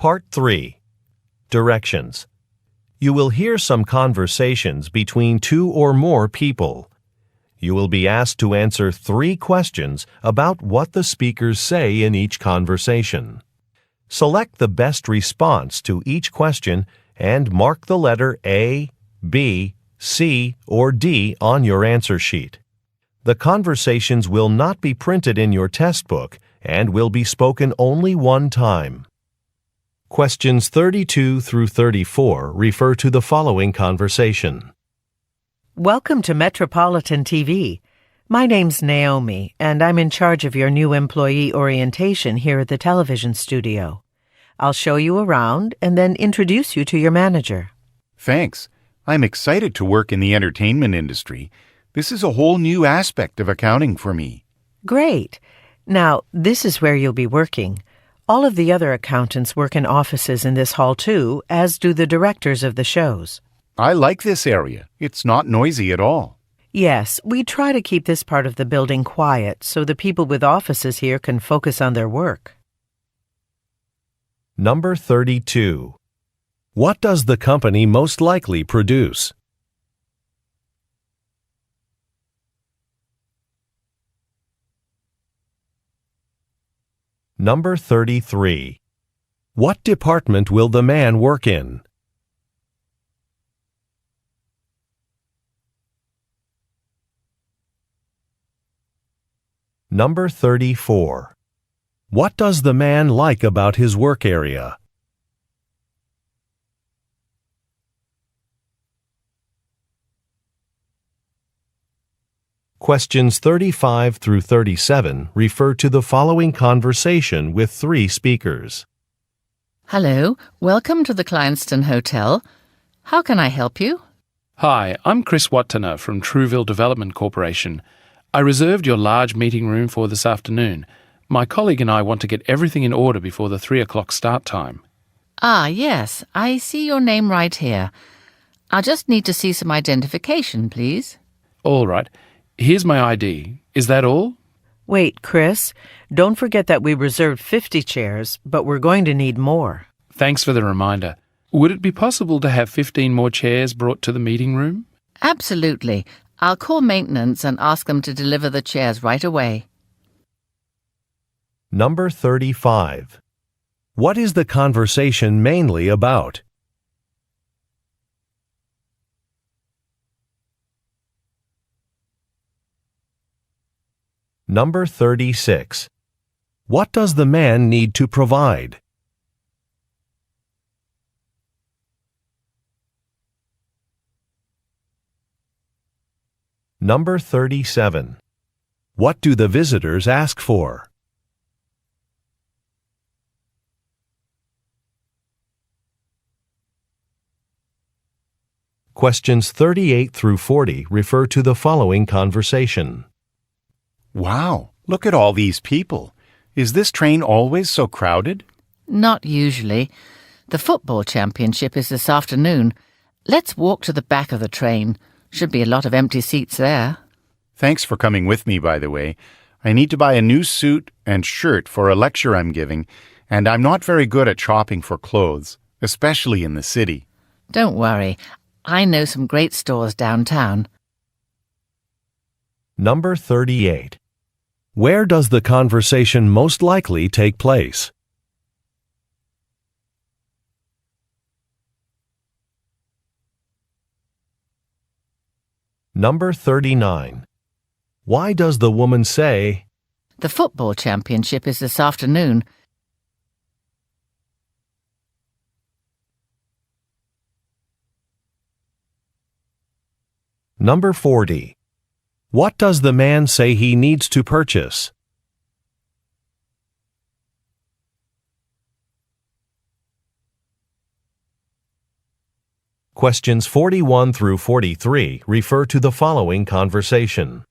Part 3. Directions. You will hear some conversations between two or more people. You will be asked to answer 3 questions about what the speakers say in each conversation. Select the best response to each question and mark the letter A, B, C, or D on your answer sheet. The conversations will not be printed in your test book and will be spoken only one time. Questions 32 through 34 refer to the following conversation. Welcome to Metropolitan TV. My name's Naomi, and I'm in charge of your new employee orientation here at the television studio. I'll show you around and then introduce you to your manager. Thanks. I'm excited to work in the entertainment industry. This is a whole new aspect of accounting for me. Great. Now, this is where you'll be working. All of the other accountants work in offices in this hall too, as do the directors of the shows. I like this area. It's not noisy at all. Yes, we try to keep this part of the building quiet so the people with offices here can focus on their work. Number 32. What does the company most likely produce? Number 33. What department will the man work in? Number 34. What does the man like about his work area? Questions 35 through 37 refer to the following conversation with 3 speakers. Hello, welcome to the Clienston Hotel. How can I help you? Hi, I'm Chris Wattana from Trueville Development Corporation. I reserved your large meeting room for this afternoon. My colleague and I want to get everything in order before the 3 o'clock start time. Ah, yes, I see your name right here. I'll just need to see some identification, please. All right. Here's my ID. Is that all? Wait, Chris, don't forget that we reserved 50 chairs, but we're going to need more. Thanks for the reminder. Would it be possible to have 15 more chairs brought to the meeting room? Absolutely. I'll call maintenance and ask them to deliver the chairs right away. Number 35. What is the conversation mainly about? Number 36. What does the man need to provide? Number 37. What do the visitors ask for? Questions 38 through 40 refer to the following conversation. Wow, look at all these people. Is this train always so crowded? Not usually. The football championship is this afternoon. Let's walk to the back of the train. Should be a lot of empty seats there. Thanks for coming with me, by the way. I need to buy a new suit and shirt for a lecture I'm giving, and I'm not very good at shopping for clothes, especially in the city. Don't worry. I know some great stores downtown. Number 38. Where does the conversation most likely take place? Number 39. Why does the woman say, The football championship is this afternoon. Number 40. What does the man say he needs to purchase? Questions 41 through 43 refer to the following conversation.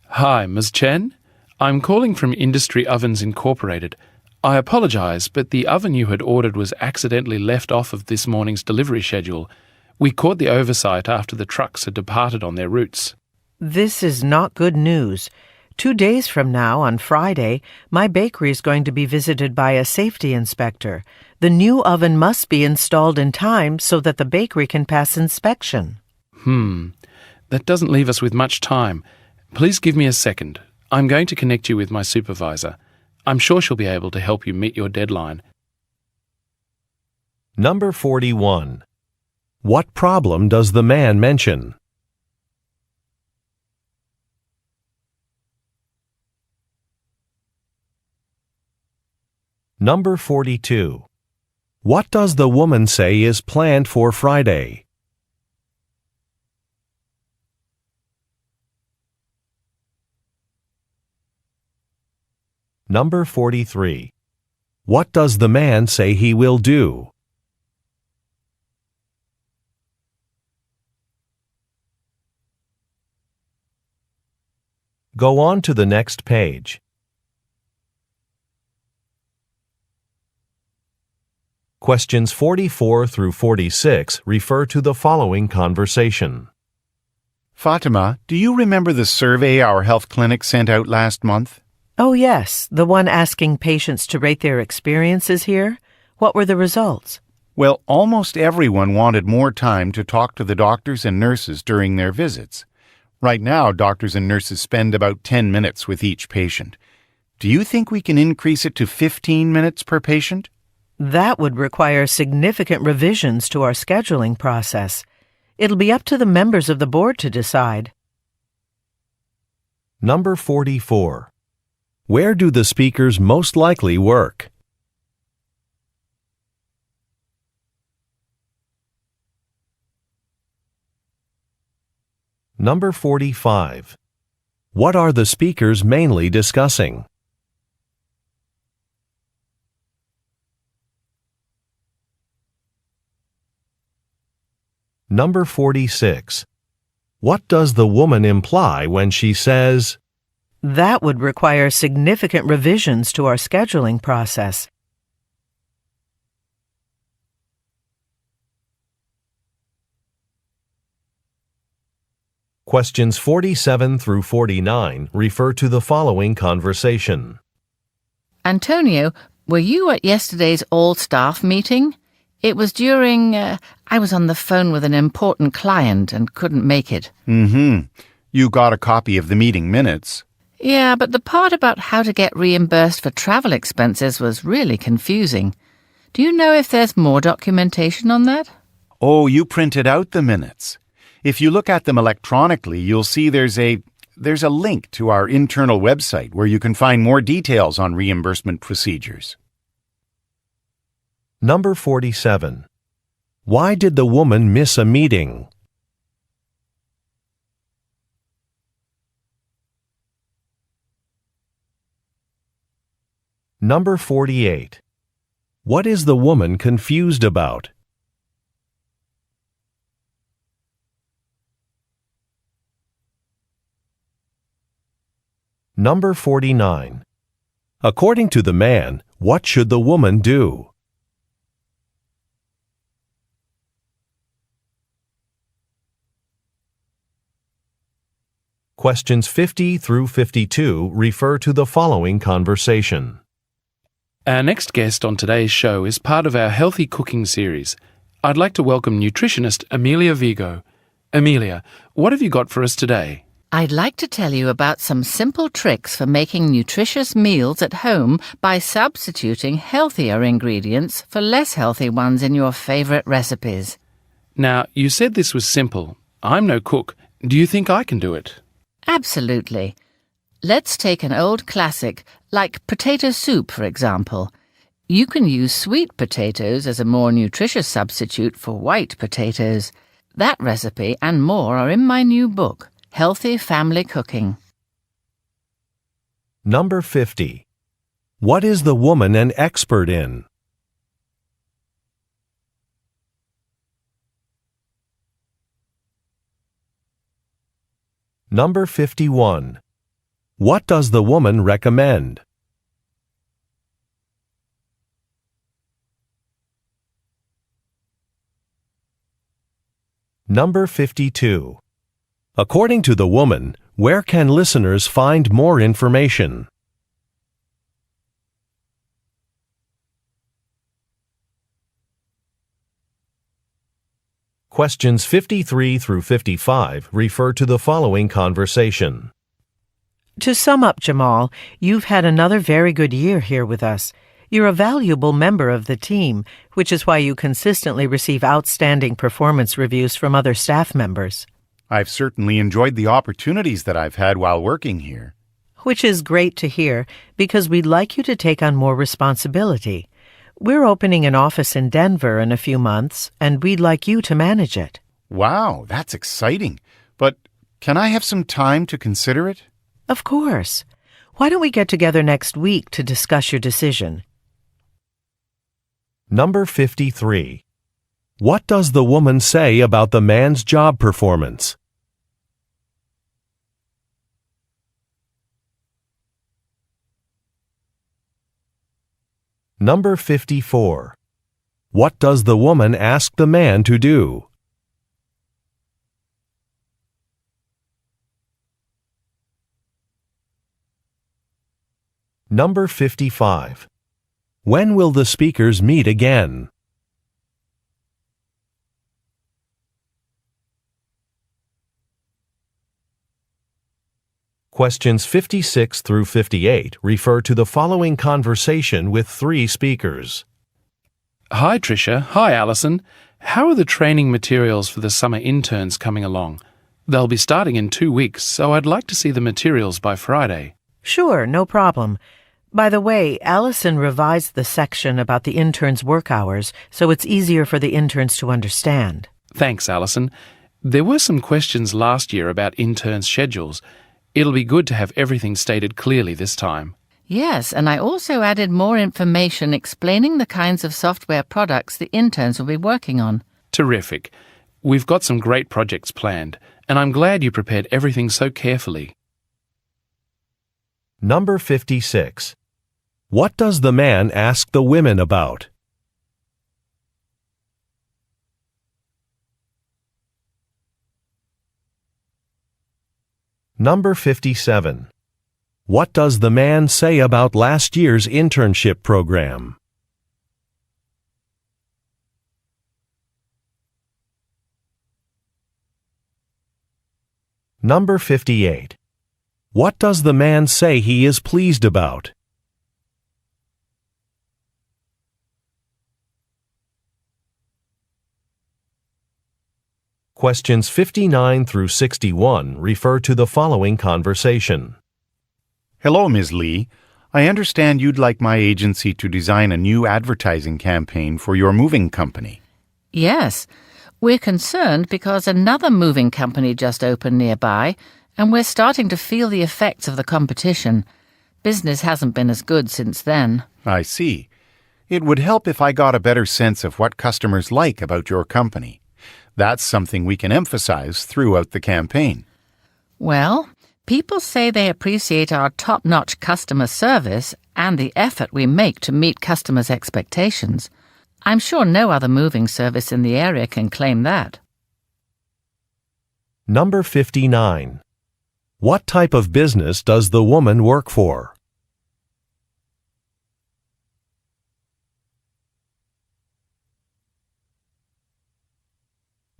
Hi, Ms. Chen. I'm calling from Industry Ovens Incorporated. I apologize, but the oven you had ordered was accidentally left off of this morning's delivery schedule. We caught the oversight after the trucks had departed on their routes. This is not good news. 2 days from now, on Friday, my bakery is going to be visited by a safety inspector. The new oven must be installed in time so that the bakery can pass inspection. That doesn't leave us with much time. Please give me a second. I'm going to connect you with my supervisor. I'm sure she'll be able to help you meet your deadline. Number 41. What problem does the man mention? Number 42. What does the woman say is planned for Friday? Number 43. What does the man say he will do? Go on to the next page. Questions 44 through 46 refer to the following conversation. Fatima, do you remember the survey our health clinic sent out last month? Oh, yes, the one asking patients to rate their experiences here. What were the results? Well, almost everyone wanted more time to talk to the doctors and nurses during their visits. Right now, doctors and nurses spend about 10 minutes with each patient. Do you think we can increase it to 15 minutes per patient? That would require significant revisions to our scheduling process. It'll be up to the members of the board to decide. Number 44. Where do the speakers most likely work? Number 45. What are the speakers mainly discussing? Number 46. What does the woman imply when she says, That would require significant revisions to our scheduling process. Questions 47 through 49 refer to the following conversation. Antonio, were you at yesterday's all-staff meeting? It was during... I was on the phone with an important client and couldn't make it. You got a copy of the meeting minutes. Yeah, but the part about how to get reimbursed for travel expenses was really confusing. Do you know if there's more documentation on that? Oh, you printed out the minutes. If you look at them electronically, you'll see there's a link to our internal website where you can find more details on reimbursement procedures. Number 47. Why did the woman miss a meeting? Number 48. What is the woman confused about? Number 49. According to the man, what should the woman do? Questions 50 through 52 refer to the following conversation. Our next guest on today's show is part of our Healthy Cooking series. I'd like to welcome nutritionist Amelia Vigo. Amelia, what have you got for us today? I'd like to tell you about some simple tricks for making nutritious meals at home by substituting healthier ingredients for less healthy ones in your favourite recipes. Now, you said this was simple. I'm no cook. Do you think I can do it? Absolutely. Let's take an old classic, like potato soup, for example. You can use sweet potatoes as a more nutritious substitute for white potatoes. That recipe and more are in my new book, Healthy Family Cooking. Number 50. What is the woman an expert in? Number 51. What does the woman recommend? Number 52. According to the woman, Where can listeners find more information? Questions 53 through 55 refer to the following conversation. To sum up, Jamal, you've had another very good year here with us. You're a valuable member of the team, which is why you consistently receive outstanding performance reviews from other staff members. I've certainly enjoyed the opportunities that I've had while working here. Which is great to hear, because we'd like you to take on more responsibility. We're opening an office in Denver in a few months, and we'd like you to manage it. Wow, that's exciting. But can I have some time to consider it? Of course. Why don't we get together next week to discuss your decision? Number 53. What does the woman say about the man's job performance? Number 54. What does the woman ask the man to do? Number 55. When will the speakers meet again? Questions 56 through 58 refer to the following conversation with three speakers. Hi, Tricia. Hi, Alison. How are the training materials for the summer interns coming along? They'll be starting in 2 weeks, so I'd like to see the materials by Friday. Sure, no problem. By the way, Allison revised the section about the interns' work hours, so it's easier for the interns to understand. Thanks, Alison. There were some questions last year about interns' schedules. It'll be good to have everything stated clearly this time. Yes, and I also added more information explaining the kinds of software products the interns will be working on. Terrific. We've got some great projects planned, and I'm glad you prepared everything so carefully. Number 56. What does the man ask the women about? Number 57. What does the man say about last year's internship program? Number 58. What does the man say he is pleased about? Questions 59 through 61 refer to the following conversation. Hello, Ms. Lee. I understand you'd like my agency to design a new advertising campaign for your moving company. Yes, we're concerned because another moving company just opened nearby, and we're starting to feel the effects of the competition. Business hasn't been as good since then. I see. It would help if I got a better sense of what customers like about your company. That's something we can emphasize throughout the campaign. Well, people say they appreciate our top-notch customer service and the effort we make to meet customers' expectations. I'm sure no other moving service in the area can claim that. Number 59. What type of business does the woman work for?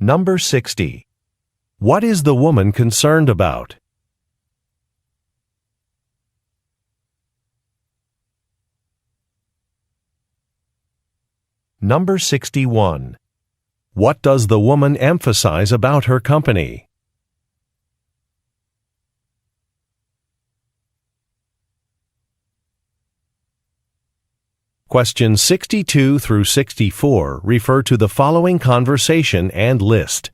Number 60. What is the woman concerned about? Number 61. What does the woman emphasize about her company? Questions 62 through 64 refer to the following conversation and list.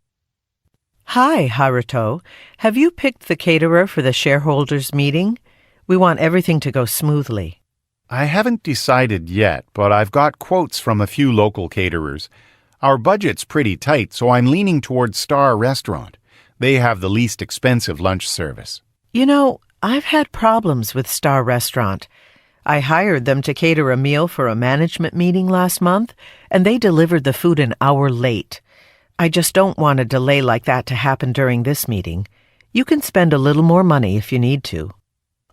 Hi, Haruto. Have you picked the caterer for the shareholders' meeting? We want everything to go smoothly. I haven't decided yet, but I've got quotes from a few local caterers. Our budget's pretty tight, so I'm leaning towards Star Restaurant. They have the least expensive lunch service. You know, I've had problems with Star Restaurant. I hired them to cater a meal for a management meeting last month, and they delivered the food an hour late. I just don't want a delay like that to happen during this meeting. You can spend a little more money if you need to.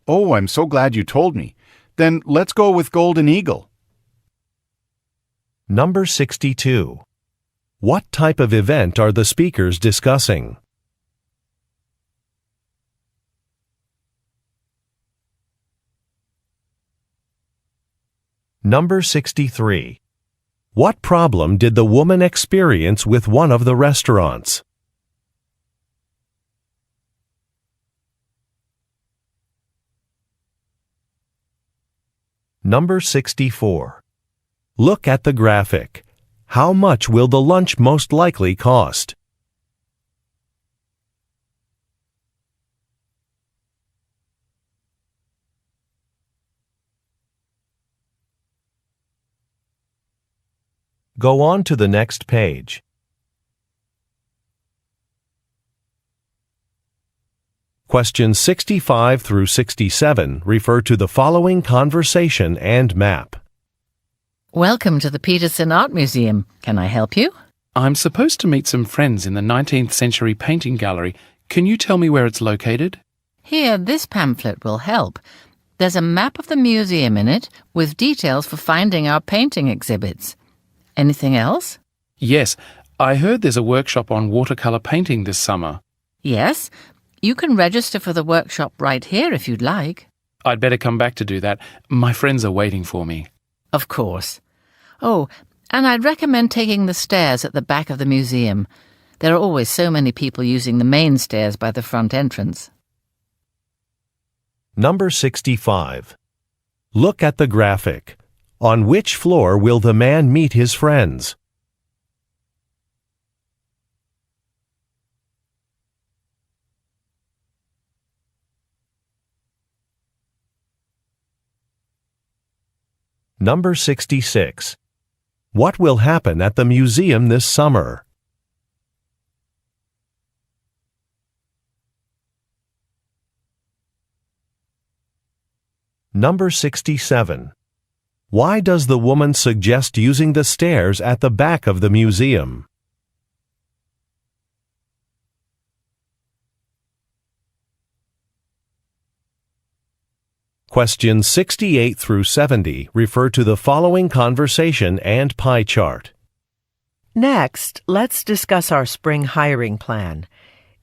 Oh, I'm so glad you told me. Then let's go with Golden Eagle. Number 62. What type of event are the speakers discussing? Number 63. What problem did the woman experience with one of the restaurants? Number 64. Look at the graphic. How much will the lunch most likely cost? Go on to the next page. Questions 65 through 67 refer to the following conversation and map. Welcome to the Peterson Art Museum. Can I help you? I'm supposed to meet some friends in the 19th century painting gallery. Can you tell me where it's located? Here, this pamphlet will help. There's a map of the museum in it with details for finding our painting exhibits. Anything else? Yes, I heard there's a workshop on watercolor painting this summer. Yes. You can register for the workshop right here if you'd like. I'd better come back to do that. My friends are waiting for me. Of course. Oh, and I'd recommend taking the stairs at the back of the museum. There are always so many people using the main stairs by the front entrance. Number 65. Look at the graphic. On which floor will the man meet his friends? Number 66. What will happen at the museum this summer? Number 67. Why does the woman suggest using the stairs at the back of the museum? Questions 68 through 70 refer to the following conversation and pie chart. Next, let's discuss our spring hiring plan.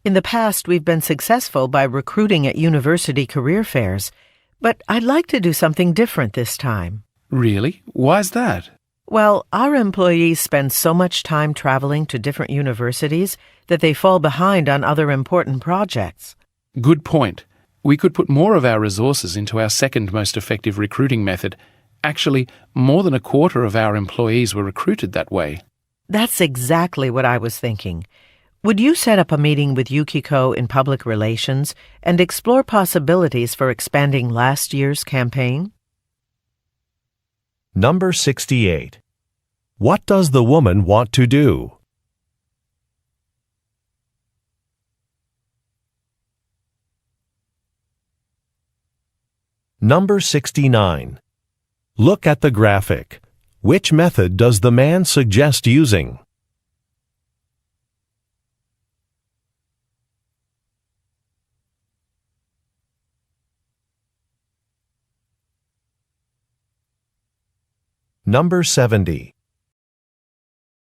In the past, we've been successful by recruiting at university career fairs, but I'd like to do something different this time. Really? Why's that? Well, our employees spend so much time traveling to different universities that they fall behind on other important projects. Good point. We could put more of our resources into our second most effective recruiting method. Actually, more than a quarter of our employees were recruited that way. That's exactly what I was thinking. Would you set up a meeting with Yukiko in public relations and explore possibilities for expanding last year's campaign? Number 68. What does the woman want to do? Number 69. Look at the graphic. Which method does the man suggest using? Number 70.